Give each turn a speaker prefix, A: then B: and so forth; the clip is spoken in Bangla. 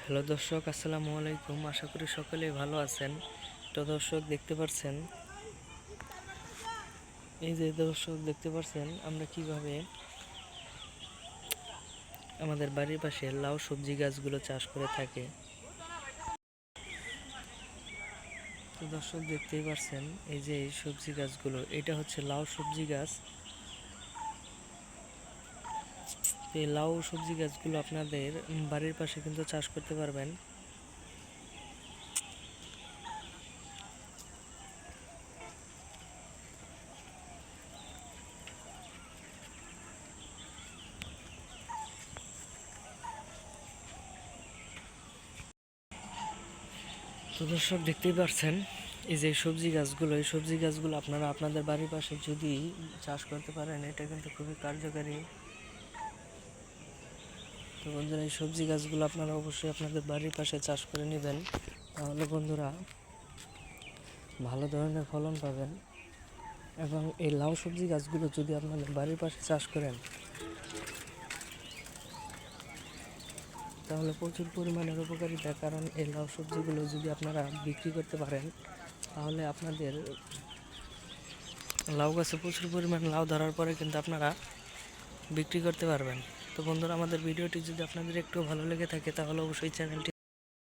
A: হ্যালো দর্শক, আসসালামু আলাইকুম। আশা করি সকলেই ভালো আছেন। তো দর্শক দেখতে পাচ্ছেন, আমরা কিভাবে আমাদের বাড়ির পাশে লাউ সবজি গাছগুলো চাষ করে থাকি। তো দর্শক দেখতেই পাচ্ছেন, এই যে এই সবজি গাছগুলো, এটা হচ্ছে লাউ সবজি গাছ। এই লাউ সবজি গাছগুলো আপনাদের বাড়ির পাশে কিন্তু চাষ করতে পারবেন। তো দর্শক দেখতেই পাচ্ছেন, এই যে এই সবজি গাছগুলো আপনারা আপনাদের বাড়ির পাশে যদি চাষ করতে পারেন, এটা কিন্তু খুবই কার্যকারী। তো বন্ধুরা, এই সবজি গাছগুলো আপনারা অবশ্যই আপনাদের বাড়ির পাশে চাষ করে নেবেন, তাহলে বন্ধুরা ভালো ধরনের ফলন পাবেন। এবং এই লাউ সবজি গাছগুলো যদি আপনাদের বাড়ির পাশে চাষ করেন, তাহলে প্রচুর পরিমাণের উপকারিতা। কারণ এই লাউ সবজিগুলো যদি আপনারা বিক্রি করতে পারেন, তাহলে আপনাদের লাউ গাছে প্রচুর পরিমাণ লাউ ধরার পরে কিন্তু আপনারা বিক্রি করতে পারবেন। তো বন্ধুরা, আমাদের ভিডিওটি যদি আপনাদের একটু ভালো লেগে থাকে, তাহলে অবশ্যই চ্যানেলটি